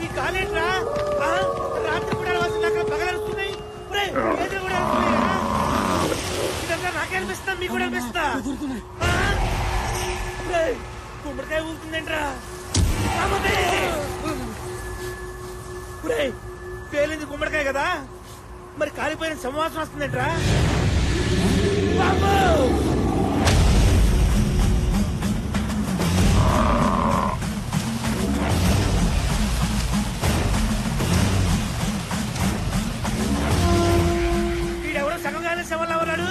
ఈ కాలేట్రా రాత్రి కూడా అక్కడ పగలరుస్తున్నాయి కూడా ఇదంతా నాకే అనిపిస్తా మీకు కూడా అనిపిస్తా గుమ్మడికాయ ఊరుతుందేంట్రా పేలింది గుమ్మడికాయ కదా మరి కాలిపోయిన సంవాసం వస్తుందేంట్రా వీడెవడో సగంగానే శవంలా ఉన్నాడు.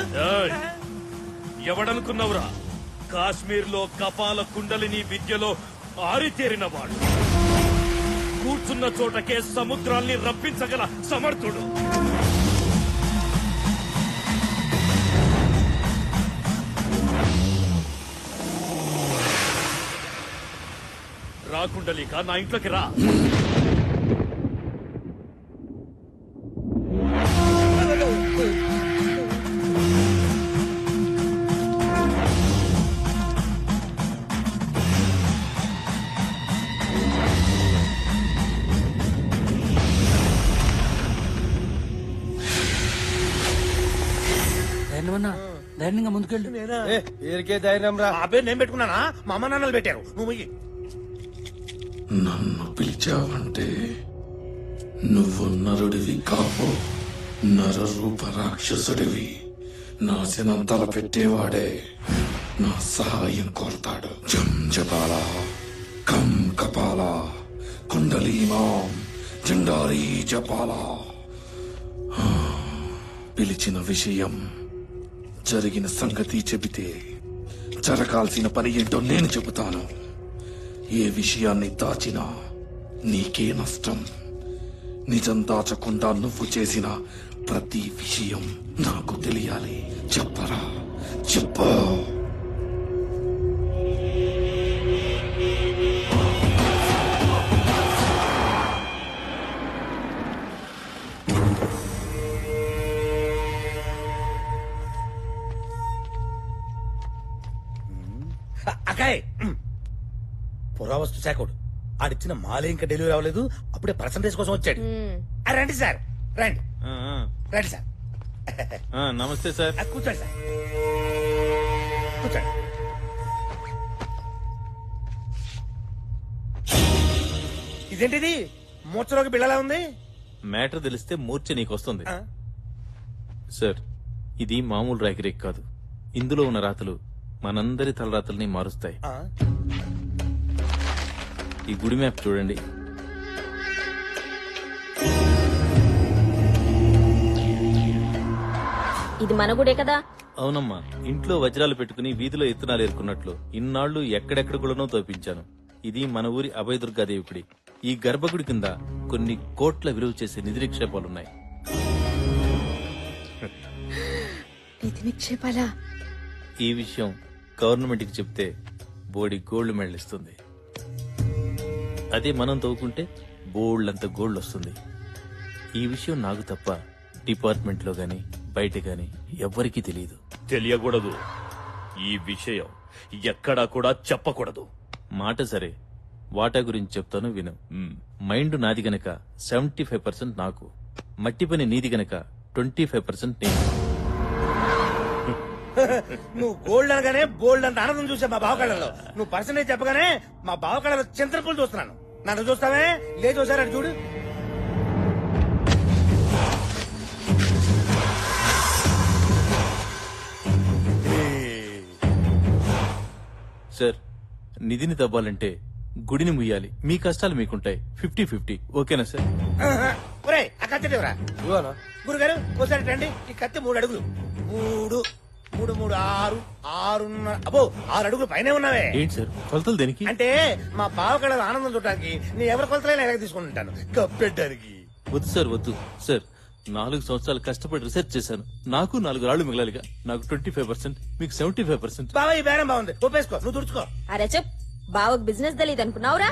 ఎవడనుకున్నవురా కాశ్మీర్ లో కపాల కుండలిని విద్యలో ఆరితేరిన వాడు కూర్చున్న చోటకే సముద్రాల్ని రప్పించగల సమర్థుడు. రా కుండలిక నా ఇంట్లోకి రా. ధైర్యంగా ముందుకెళ్ళు. పేరుకే ధైర్యం రా. ఆ పేరు నేను పెట్టుకున్నానా? మా అమ్మ నాన్నలు పెట్టారు. నువ్వు నన్ను పిలిచావంటే నువ్వు నరుడివి కావు, నరరూప రాక్షసుడివి. నాశనం తల పెట్టేవాడే నా సహాయం కోరతాడు. జం జపాల కం కపాల కుండలీమాం జండారీ జపాల. పిలిచిన విషయం జరిగిన సంగతి చెబితే జరగాల్సిన పని ఏంటో నేను చెబుతాను. ఏ విషయాన్ని దాచినా నీకే నష్టం. నిజం దాచకుండా నువ్వు చేసిన ప్రతి విషయం నాకు తెలియాలి. చెప్పరా, చెప్పు. అకాయ్ పురావస్తు శాఖడు ఆడిచ్చిన మాల ఇంకా డెలివరీ అవ్వలేదు. అప్పుడే పర్సంటేజ్ కోసం వచ్చాడు. రండి సార్, రండి రండి సార్. నమస్తే సార్. కూర్చోండి సార్, కూర్చోండి. ఇదేంటిది మూర్చలోకి బిళ్ళలా ఉంది? మ్యాటర్ తెలిస్తే మూర్ఛ నీకొస్తుంది సార్. ఇది మామూలు రేఖరేఖ కాదు. ఇందులో ఉన్న రాతలు మనందరి తలరాతల్ని మారుస్తాయి. ఈ గుడి మ్యాప్ చూడండి. ఇది మన గుడే కదా? అవునమ్మా, ఇంట్లో వజ్రాలు పెట్టుకుని వీధిలో ఎత్తునాలు ఏరుకున్నట్లు ఇన్నాళ్లు ఎక్కడెక్కడ గుడనో తోపించాను. ఇది మన ఊరి అభయదుర్గాదేవి గుడి. ఈ గర్భగుడి కింద కొన్ని కోట్ల విలువ చేసే నిధి నిక్షేపాలున్నాయి. నిధి నిక్షేపాలా? ఈ విషయం గవర్నమెంట్ కి చెప్తే బోడి గోల్డ్ మెడల్ ఇస్తుంది. అదే మనం తవ్వుకుంటే బోల్డ్ అంత గోల్డ్ వస్తుంది. ఈ విషయం నాకు తప్ప డిపార్ట్మెంట్ లో గాని బయట గాని ఎవ్వరికీ తెలియదు. తెలియకూడదు. ఈ విషయం ఎక్కడా కూడా చెప్పకూడదు. మాట సరే, వాటా గురించి చెప్తాను విను. మైండ్ నాది గనక 75% నాకు, మట్టి పని నీది గనక 25% నేను. నువ్వు గోల్డ్ అనగానే బోల్డ్ అంత ఆనందం చూసా మా బావకళ్ళలో. నువ్వు పర్సనేజ్ చెప్పగానే మా బావకళ్ళలో చింతనపూలు చూస్తున్నాను. నన్ను చూస్తావే? లేదు ఒకసారి అటు చూడు. సార్, నిధిని తవ్వాలంటే గుడిని ముయ్యాలి. మీ కష్టాలు మీకుంటాయి. 50-50 ఓకేనా సార్? ఒరే ఆ కత్తి ఎవరా? గురుగారు ఒకసారి రండి. ఈ కత్తి 3 అడుగులు. 3 3 3 6 6 అబ్బో 6 అడుగులు పైన ఉన్నావే. ఏంటి సార్ కొలతలు దేనికి? అంటే మా బావ కళ ఆనందం చూడటానికి నీ ఎవరి కొలతలైనా ఎలాగ తీసుకుంటాను కప్పెట్టడానికి. వద్దు సార్, వద్దు సార్. 4 సంవత్సరాలు కష్టపడి రీసెర్చ్ చేశాను. నాకు 4 రాళ్లు మిగలాలిగా. నాకు 25%, మీకు 75%. బావా ఈ బేరం బాగుంది, ఒప్పేసుకో. నువ్వు తుడుచుకో. అరే చెప్, బావకు బిజినెస్ తెలియదు అనుకున్నావురా?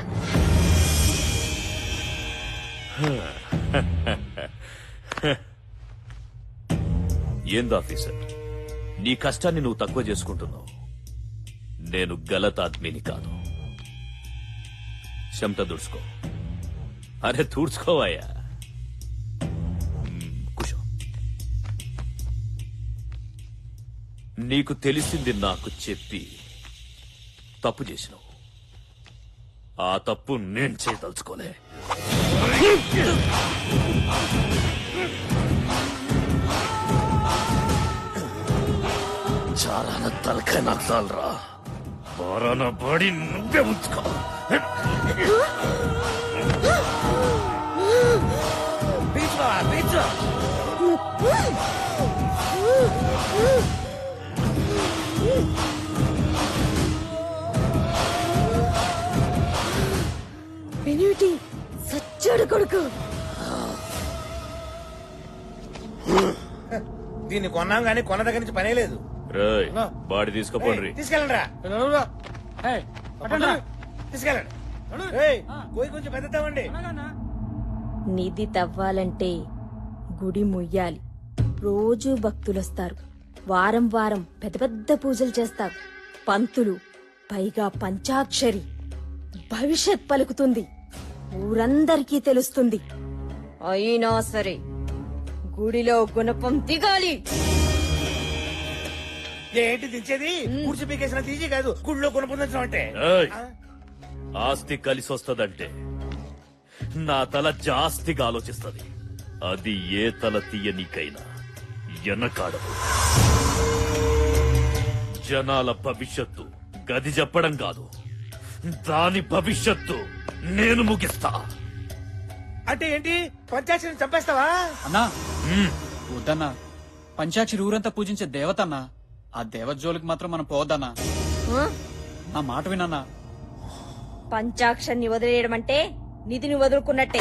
ఏంది ఆఫీసర్, నీ కష్టాన్ని నువ్వు తక్కువ చేసుకుంటున్నావు. నేను గలత్ ఆద్మీని కాదు. చెమట దుడుచుకో. అరే తూడ్చుకోవాయా. కూర్చో. నీకు తెలిసింది నాకు చెప్పి తప్పు చేసినావు. ఆ తప్పు నేను చేయదలుచుకోలే. చారాన తలకాయ నాకు చాలరా. బారాన బాడీ నువ్వే ఉంచుకో. బీచ్ బావా, బీచ్. పెనిమిటి సచ్చాడు కొడుకు. దీన్ని కొన్నాం గానీ కొన్న దగ్గర నుంచి పనే లేదు. రేయ్ బాడీ తీసుకోపోండి. తీసుకెళ్ళండి రా, తీసుకెళ్ళండి. ఏయ్, కోయి కొంచెం పెద్దతామండి. నిధి తవ్వాలంటే గుడి ముయ్యాలి. రోజూ భక్తులొస్తారు. వారం వారం పెద్ద పెద్ద పూజలు చేస్తారు. పంతులు, పైగా పంచాక్షరి. భవిష్యత్ పలుకుతుంది. ఊరందరికీ తెలుస్తుంది. అయినా సరే గుడిలో గుణపం దిగాలి. ఏంటి దించేది? కూర్చి పీకేసిన తీసి కాదు, గుళ్ళో కొనుక్కుందాం అంటే. ఏయ్, ఆస్తి కలిసి వస్తదంటే నా తల జాస్తిగా ఆలోచిస్తది. అది ఏ తల తీయనికైనా ఎనకాడదు. జనాల భవిష్యత్తు గది చెప్పడం కాదు, దాని భవిష్యత్తు నేను ముగిస్తా. అంటే ఏంటి? పంచాయతీని చంపేస్తావా? అన్నా వద్దన్నా, పంచాక్షరి ఊరంతా పూజించే దేవతన్నా. ఆ దేవత జోలికి మాత్రం మనం పోవద్దన్నా. ఆ? నా మాట వినన్నా. పంచాక్షరిని వదిలేయడం అంటే నిధిని వదులుకున్నట్టే.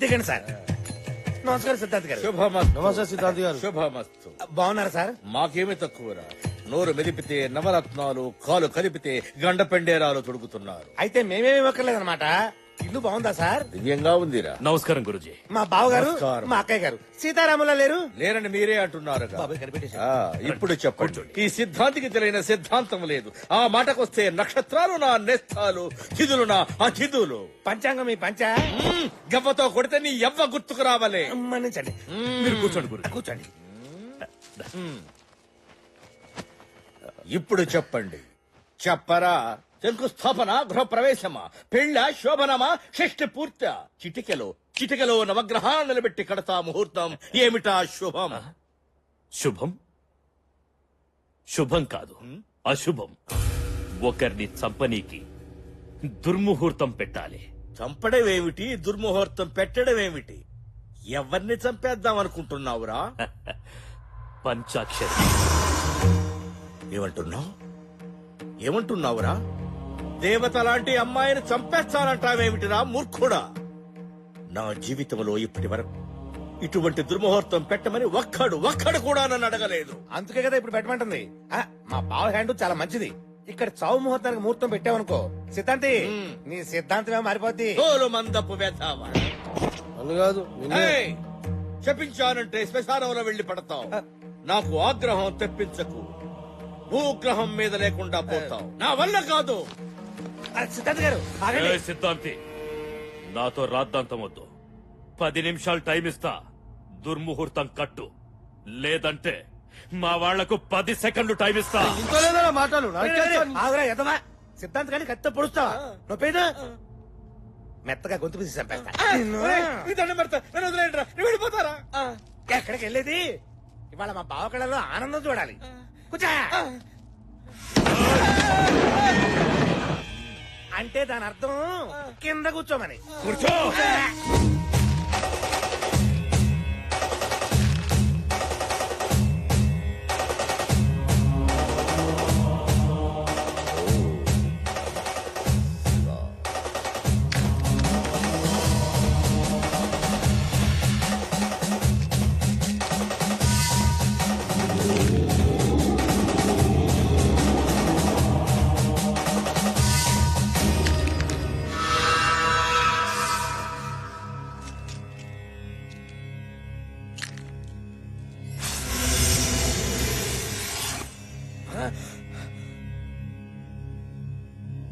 దిగండి సార్. నమస్కారం సిద్ధార్థ్ గారు. నమస్తే సిద్ధార్థి గారు. శుభమస్తు. బాగున్నారా సార్? మాకేమి తక్కువరా. నోరు మెదిపితే నవరత్నాలు, కాలు కలిపితే గండ పెండేరాలు తొడుగుతున్నారు. అయితే మేమేమి ఇవ్వక్కర్లేదన్నమాట. ఇల్లు బాగుందా సార్? దివ్యంగా ఉందిరా. నమస్కారం గురుజీ. మా బావగారు, నమస్కారం. మా అక్కయ్య గారు సీతారాములా లేరు? లేరని మీరే అంటున్నారు. బాబాయ్ కనిపెట్టేశారు. ఇప్పుడు చెప్పండి. ఈ సిద్ధాంతికి తెలియని సిద్ధాంతం లేదు. ఆ మాటకొస్తే నక్షత్రాలు నా నేస్తాలు, తిథులు నా అతిథులు. పంచాంగం మీ పంచ. గవ్వతో కొడితే నీ ఎవ్వ గుర్తుకు రావాలే. మన్నించండి. మీరు కూర్చోండి గురు. కూర్చోండి. ఇప్పుడు చెప్పండి. చెప్పరా. శంకుస్థాపన, గృహప్రవేశమా, పెళ్ళ, శోభనమా, షష్ఠి పూర్త? చిటికెలో నవగ్రహాలు నిలబెట్టి కడతా ముహూర్తం. ఏమిటా శుభం? శుభం శుభం కాదు, అశుభం. ఒకరిని చంపనీకి దుర్ముహూర్తం పెట్టాలి. చంపడమేమిటి, దుర్ముహూర్తం పెట్టడమేమిటి? ఎవరిని చంపేద్దాం అనుకుంటున్నావురా? పంచాక్షరి. ఏమంటున్నావురా? దేవత లాంటి అమ్మాయిని చంపేస్తానంటావేమిటిరా మూర్ఖుడా? నా జీవితంలో ఇప్పటి వరకు ఇటువంటి దుర్ముహూర్తం పెట్టమని ఒక్కడు కూడా నన్ను అడగలేదు. అందుకే కదా ఇప్పుడు పెట్టమంటుంది. మా బావ హ్యాండ్ చాలా మంచిది. ఇక్కడ చావు ముహూర్తానికి ముహూర్తం పెట్టావనుకో సిద్ధాంతి, నీ సిద్ధాంతమే మారిపోద్ది. తోలు మందపు వేతావా. నన్ను కాదు నిన్నే. ఏయ్! చెప్పించానంటే శ్మశానంలో వెళ్లి పడతావు. నాకు ఆగ్రహం తెప్పించకు. భూగ్రహం మీద లేకుండా పోతావు. నా వల్ల కాదు. సిద్ధాంత్ గారు ఆగండి. ఏయ్ సిద్ధాంతి, నాతో రాద్దాంతం వద్దు. 10 నిమిషాలు టైం ఇస్తా. దుర్ముహూర్తం కట్టు, లేదంటే మా వాళ్లకు 10 సెకండ్లు టైం ఇస్తా. ఇంత లేదా మాటలు నరికేస్తాను. ఆగురా ఎదవా. సిద్ధాంత్ గాని కత్తితో పొడుస్తావా? నొప్పేదా? మెత్తగా గొంతు పిసి చంపేస్తా. ఒరేయ్, నీ దండం పెడతా. నన్ను వదిలేయండిరా. నువ్వు వెళ్ళిపోతారా? ఎక్కడికి వెళ్ళేది? ఇవాళ మా బావ కళలో ఆనందం చూడాలి. కూర్చో. అంటే దాని అర్థం కింద కూర్చోమని. కూర్చో.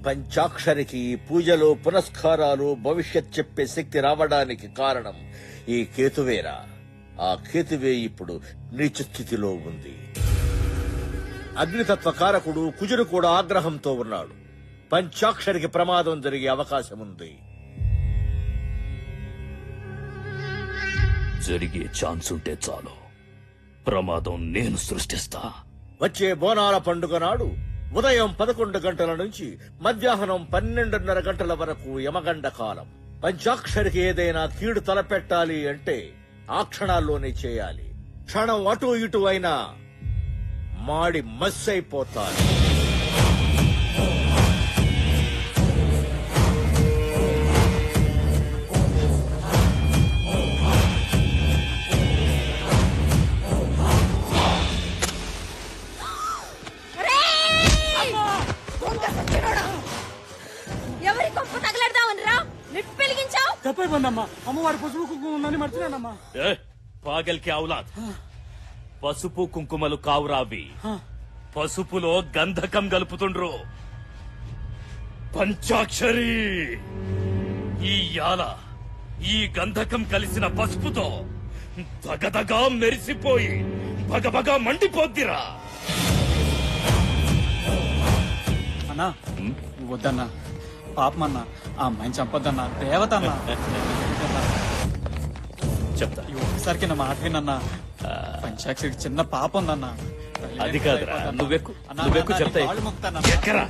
పంచాక్షరికి ఈ పూజలు పునస్కారాలు భవిష్యత్ చెప్పే శక్తి రావడానికి కారణం ఈ కేతువేరా. ఆ కేతువే ఇప్పుడు నీచ స్థితిలో ఉంది. అగ్నితత్వ కారకుడు కుజుడు కూడా ఆగ్రహంతో ఉన్నాడు. పంచాక్షరికి ప్రమాదం జరిగే అవకాశం ఉంది. జరిగే ఛాన్స్ ఉంటే చాలు, ప్రమాదం నేను సృష్టిస్తా. వచ్చే బోనాల పండుగ నాడు ఉదయం 11 గంటల నుంచి మధ్యాహ్నం 12:30 గంటల వరకు యమగండ కాలం. పంచాక్షరికి ఏదైనా కీడు తలపెట్టాలి అంటే ఆ క్షణాల్లోనే చేయాలి. క్షణం అటు ఇటు అయినా మాడి మస్సైపోతారు. ఎవరి గొప్ప తగలడదామని రా నిప్పు వెలిగించావు. తప్పైపోయిందమ్మా, అమ్మవారి పసుపు కుంకుమ ఉందని మర్చిపోయానమ్మా. పాగల్కి ఔలాద్, పసుపు కుంకుమలు కావురావి, పసుపులో గంధకం గలుపుతుండ్రు. పంచాక్షరి ఈ యాల ఈ గంధకం కలిసిన పసుపుతో దగదగా మెరిసిపోయి బగబగా మండిపోద్దిరా. అన్నా వద్దన్నా, పాపమన్నా, ఆ అమ్మాయిని చంపొద్దన్నా, దేవత అన్నా. చెప్తా. ఈ ఒక్కసారికి నా మాట వినన్నా. పంచాక్షరికి చిన్న పాప ఉందన్నా. అది కాదురా, నువ్వెక్కు, అన్నా, నువ్వెక్కు అన్నా, చెప్తా. నీ కాళ్ళు మొక్కుతాన్నా. ఎక్కరా?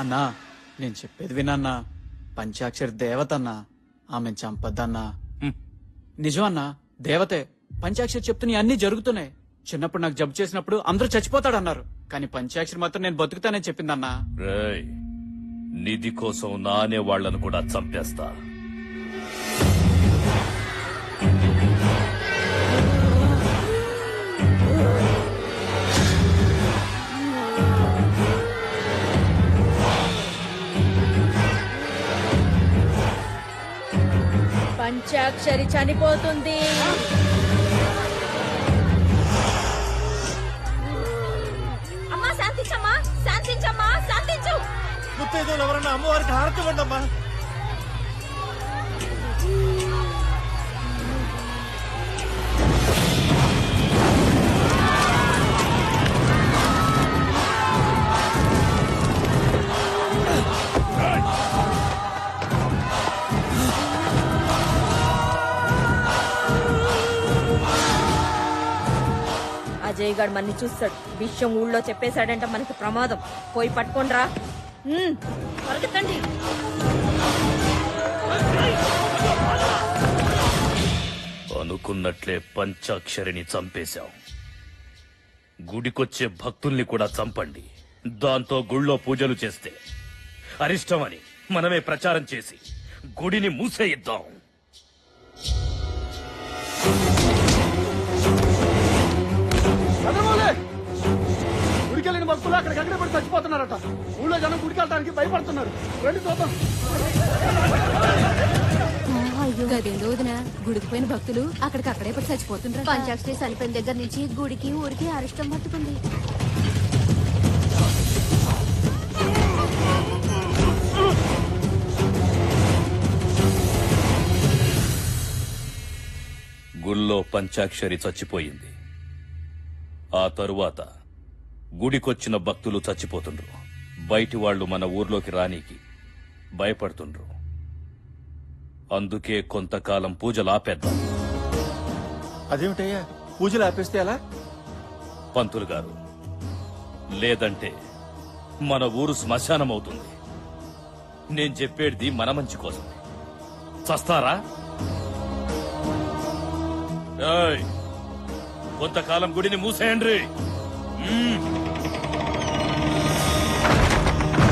అన్నా నేను చెప్పేది వినన్నా. పంచాక్షరి దేవత అన్నా, ఆమెను చంపద్దన్నా. నిజం అన్నా, దేవతే. పంచాక్షరి చెప్తున్నా అన్ని జరుగుతున్నాయి. చిన్నప్పుడు నాకు జబ్బు చేసినప్పుడు అందరూ చచ్చిపోతాడన్నారు, కానీ పంచాక్షరి మాత్రం నేను బతుకుతానని చెప్పిందన్నా. రేయ్, నిధి కోసం నానే వాళ్లను కూడా చంపేస్తా. పంచాక్షరి చనిపోతుంది. అమ్మా శాంతించమ్మా, శాంతించమ్మా, శాంతించు. ముత్తైదువులు ఎవరన్నా అమ్మవారికి హారతి ఇవ్వండమ్మా. అజయ్ గారు మన్ని చూస్తాడు. విషయం ఊళ్ళో చెప్పేశాడంటే మనకి ప్రమాదం. పోయి పట్టుకోండిరా. పరిగెత్తండి. అనుకున్నట్లే పంచాక్షరిని చంపేశాం. గుడికొచ్చే భక్తుల్ని కూడా చంపండి. దాంతో గుళ్ళో పూజలు చేస్తే అరిష్టమని మనమే ప్రచారం చేసి గుడిని మూసేయిద్దాం. గుడికెళ్ళిన భక్తులు అక్కడికి ఎక్కడ పడి చచ్చిపోతున్నారట. ఊళ్ళో జనం గుడికి వెళ్ళడానికి భయపడుతున్నారు. రండి చూద్దాం. గదేందో వదినా, గుడికి పోయిన భక్తులు అక్కడికక్కడే పడి చచ్చిపోతున్నారు. పంచాక్షరి చనిపోయిన దగ్గర నుంచి గుడికి ఊరికి అరిష్టం పట్టుకుంది. గుళ్ళో పంచాక్షరి చచ్చిపోయింది. ఆ తరువాత గుడికొచ్చిన భక్తులు చచ్చిపోతుండ్రు. బయటి వాళ్లు మన ఊర్లోకి రానీకి భయపడుతుండ్రు. అందుకే కొంతకాలం పూజలు ఆపేద్దాం. అదేమిటయ్యా, పూజలు ఆపేస్తే ఎలా? పంతులు గారు, లేదంటే మన ఊరు శ్మశానం అవుతుంది. నేను చెప్పేది మన మంచి కోసం. చస్తారా? ఏయ్, కొంతకాలం గుడిని మూసేయండి.